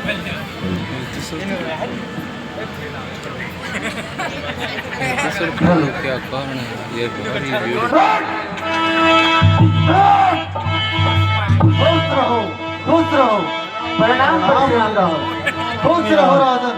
क्या कारण है ये भारी भीड़। खुश रहो, प्रणाम रहो, खुश रहो राजन।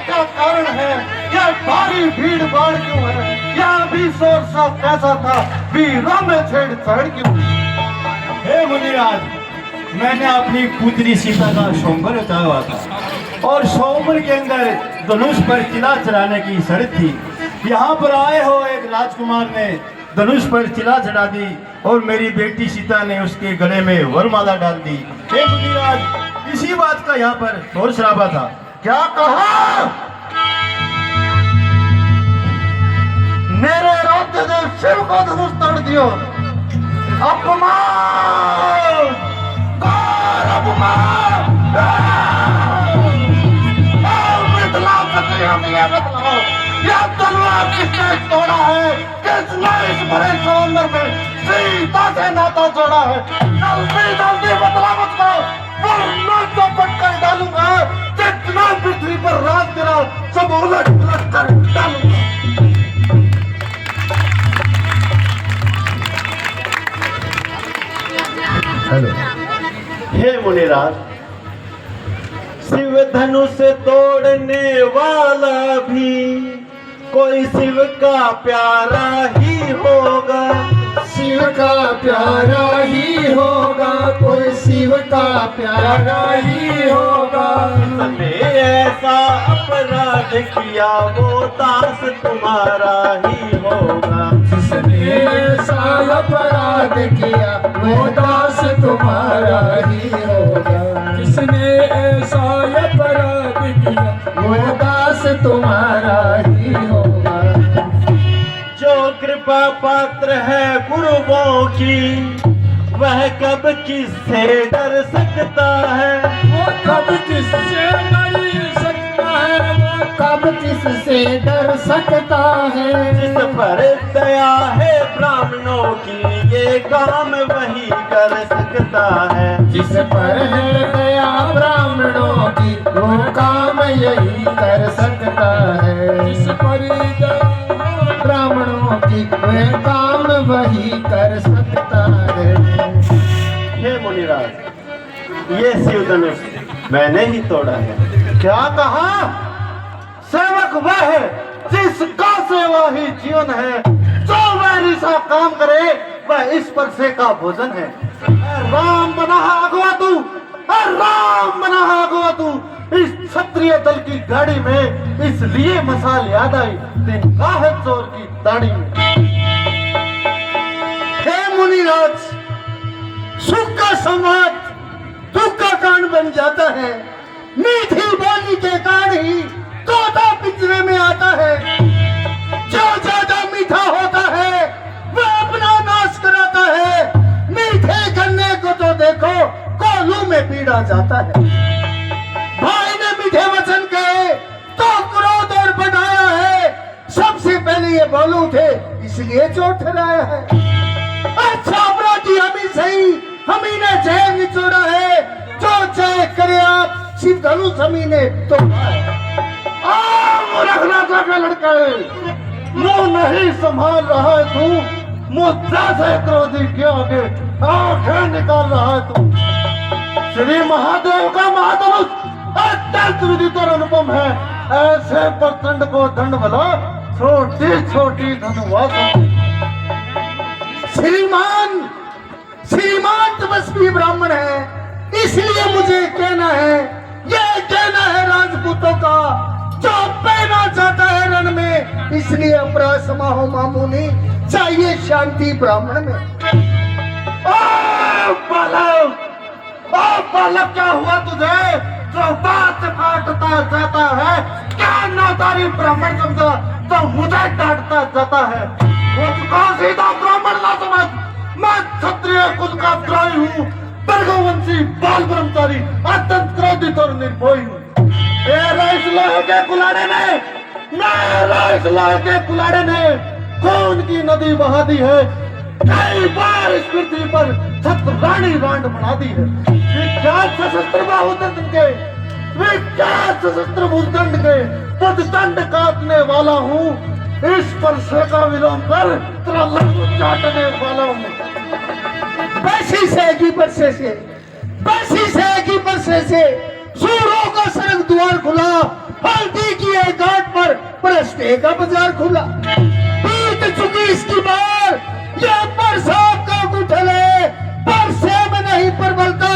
क्या कारण है, यह भारी भीड़ भाड़ क्यों है, यह भी शोर सा कैसा था, वीरों में छेड़छाड़ क्यों। हे मुनिराज, मैंने अपनी पुत्री सीता का स्वयंवर रचा हुआ था और स्वयंवर के अंदर धनुष पर चिला चढ़ाने की शर्त थी। यहाँ पर आए हो एक राजकुमार ने धनुष पर चिला चढ़ा दी और मेरी बेटी सीता ने उसके गले में वरमाला डाल दी। हे मुनिराज, इसी बात का यहाँ पर शोर शराबा था। क्या कहा? मेरे राज्य देव शिव को धनुष तोड़ दियो। अपमान, घोर अपमान। यह तलवार किसने तोड़ा है, किसने इस भरे समुद्र में सीता से नाता जोड़ा है। जल्दी जल्दी बदला मत करो, वरना तो पटकर डालूंगा। जितना पृथ्वी पर राज गिरा सब उलट पुलट कर डालूंगा। हेलो। हे मुनिराज, शिव धनुष तोड़ने वाला भी कोई शिव का प्यारा ही होगा। शिव का प्यारा ही होगा, कोई शिव का प्यारा ही होगा। जिसने ऐसा अपराध किया वो दास तुम्हारा ही होगा। जिसने ऐसा अपराध किया वो दास तुम्हारा ही होगा। जिसने ऐसा अपराध किया वो दास तुम्हारा ही होगा। जो कृपा पात्र है गुरुओं की वह कब किससे डर सकता है। वो कब किससे डर सकता है, वो कब किससे डर सकता है। जिस पर दया है ब्राह्मणों की ये काम वही कर सकता है। जिस पर है दया ब्राह्मणों की वो काम यही कर सकता है। जिस पर दया ब्राह्मणों की वह काम वही कर सकता है। हे मुनिराज, ये शिव धनुष मैंने ही तोड़ा है। क्या कहा? सेवक वह है जिसका सेवा ही जीवन है। जो वैरी सा काम करे वह इस पर से का भोजन है। राम बना अगवा तू, राम बना अगवा तू। इस क्षत्रिय दल की गाड़ी में इसलिए मसाल याद आई तिनका है चोर की दाढ़ी में। हे मुनिराज, सुख का संवाद दुख का कारण बन जाता है। मीठी बोली के कारण ही तोता पिंजरे में आता है। जो ज्यादा मीठा होता है वह अपना नाश कराता है। मीठे गन्ने को तो देखो कोलू में पीड़ा जाता है। भाई ने मीठे वचन कहे तो क्रोध और बढ़ाया है। सबसे पहले ये बोलू थे इसलिए चोट ठहराया है। अच्छा अपराधी हम ही सही, हम ही ने जय निचोड़ा है। जो जय करे आप शिव धनुष हम ही ने तो रखना जाकर लड़का मुंह नहीं संभाल रहा है तू। मुद्दा से क्रोधी के आगे आंखें निकाल रहा है तू। श्री महादेव का महाधनुष अत्यंत विदित और अनुपम है। ऐसे प्रचंड को दंड भला छोटी छोटी धनुआ। श्रीमान श्रीमान तपस्वी ब्राह्मण है, इसलिए मुझे कहना है, ये कहना है राजपूतों का जो पहना जाता है रण में, इसलिए अपराध समाहो मामूली चाहिए शांति ब्राह्मण में। ओ बालक क्या हुआ तुझे जो बात काटता जाता है? क्या नादारी ब्राह्मण समझा तो मुझे डांटता जाता है। मुझको सीधा ब्राह्मण ना समझ, मैं क्षत्रिय कुल का द्रोही हूँ, भृगुवंशी बाल ब्रह्मचारी, अत्यंत क्रोधित और निर्भोही हूँ। इस लोहे के कुलाड़े में मेरे इस लड़के कुलाड़े ने खून की नदी बहा दी है। कई बार इस पृथ्वी पर छत्राणी रांड बना दी है। विख्यात सशस्त्र बाहुदंड के, विख्यात सशस्त्र भूदंड के पददंड काटने वाला हूँ। इस परसे का विलोम कर तेरा लहू चाटने वाला हूँ। बसी सेगी परसे से, बसी सेगी परसे से सूरों का सरग द्वार खुला। हल्दी की एक घाट पर परस्ते का बाजार खुला। बीत चुकी इसकी बार, ये परसाब का गुठल है। परसे में नहीं परबलता,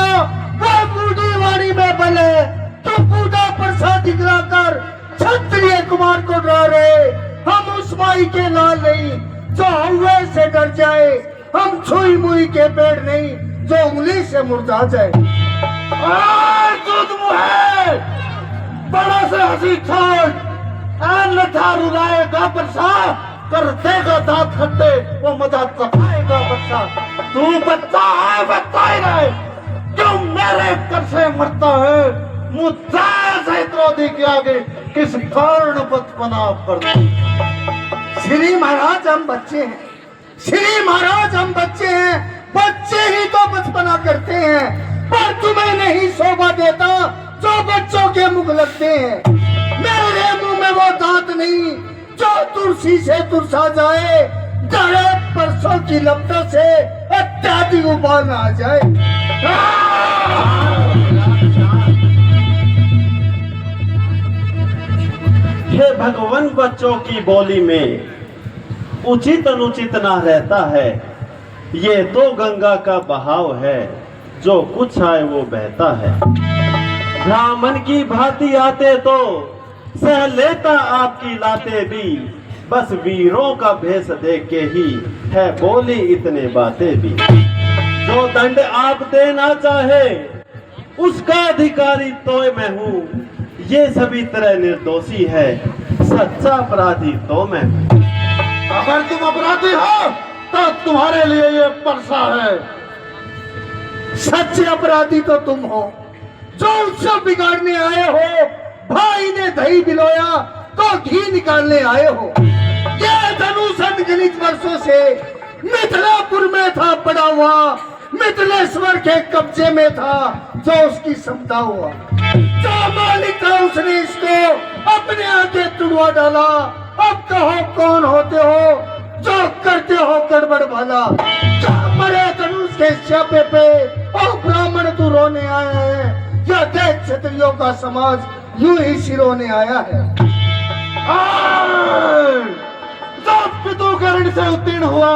वह बूढ़ी वाणी में बल है। तो बूढ़ा परसा दिखलाकर क्षत्रिय कुमार को डरा रहे। हम उस माई के लाल नहीं जो हवा से डर जाए। हम छुई मुई के पेड़ नहीं जो उंगली से मुरझा जाए। दूध मुहे बड़ा से हंसी छोड़, अन्यथा रुलाएगा परसा, कर देगा दांत खट्टे, वो मजा चखाएगा बच्चा। तू बच्चा है, बच्चा ही रहे, क्यों मेरे कर से मरता है? मुझे से द्रोधी के आगे किस कारण बचपना कर। श्री महाराज हम बच्चे हैं, श्री महाराज हम बच्चे हैं। बच्चे ही तो बचपना करते हैं, पर तुम्हें नहीं शोभा देता जो बच्चों के मुख लगते हैं। मेरे मुंह में वो दांत नहीं जो तुलसी से तुरसा जाए। गड़े परसों की लपटों से इत्यादि उबाल आ जाए। हे भगवान, बच्चों की बोली में उचित अनुचित ना रहता है। ये तो गंगा का बहाव है, जो कुछ आए वो बहता है। ब्राह्मण की भांति आते तो सह लेता आपकी लाते भी। बस वीरों का भेष देख के ही है बोली इतने बातें भी। जो दंड आप देना चाहे उसका अधिकारी तो मैं हूँ। ये सभी तरह निर्दोषी है, सच्चा अपराधी तो मैं हूँ। अगर तुम अपराधी हो तो तुम्हारे लिए ये परसा है। सच्चे अपराधी तो तुम हो जो उत्सव बिगाड़ने आए हो। भाई ने दही बिलोया तो घी निकालने आए हो। ये धनुष अनगिनत वर्षों से मिथिलापुर में था पड़ा हुआ। मिथिलेश्वर के कब्जे में था जो उसकी समता हुआ। जो मालिक था उसने इसको अपने आगे तुड़वा डाला। अब कहो कौन होते हो जो करते हो गड़बड़ भला। मरे धनुष के छापे पे और ब्राह्मण तू रोने आए हैं, या देख क्षत्रियों का समाज यूं ही सिरोने आया है। जब पितु के ऋण से उत्तीर्ण हुआ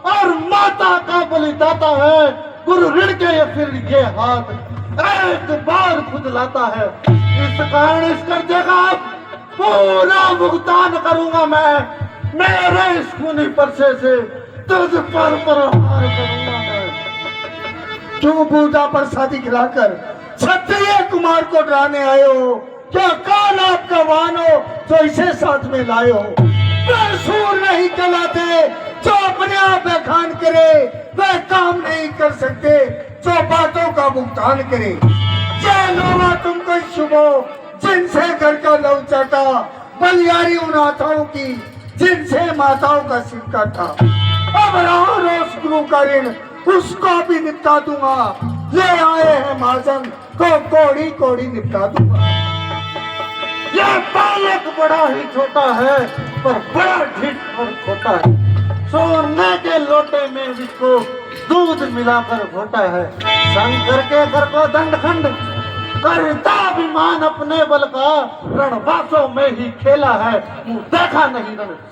और माता का बलिदाता है, गुरु ऋण के ये फिर ये हाथ एक बार खुद लाता है। इस कारण इस कर्जे का पूरा भुगतान करूंगा मैं। मेरे इस खूनी परसे से तुझ पर प्रहार करूंगा मैं। क्यों बूढ़ा परसा दिखलाकर क्षत्रिय कुमार को डराने आए हो? क्या काल आपका वाहन हो जो इसे साथ में लाए हो? वह सूर नहीं कहलाते जो अपने आप बखान करे। वह काम नहीं कर सकते जो बातों का भुगतान करे। ये लोहा तुमको शुभ हो जिनसे घर का लव चाटा। बलियारी उन हाथों की जिनसे माताओं का सिर काटा। अब रहो रोज गुरु का ऋण उसको भी निपटा दूंगा। ये आए हैं महाजन तो कोड़ी कोड़ी निपटा दूंगा। ये बालक बड़ा ही छोटा है पर बड़ा ढीठ और खोटा है। सोने के लोटे में इसको दूध मिलाकर घोटा है। शंकर के घर को दंडखंड करता अभिमान अपने बल का। रणवासों में ही खेला है, मुंह देखा नहीं रण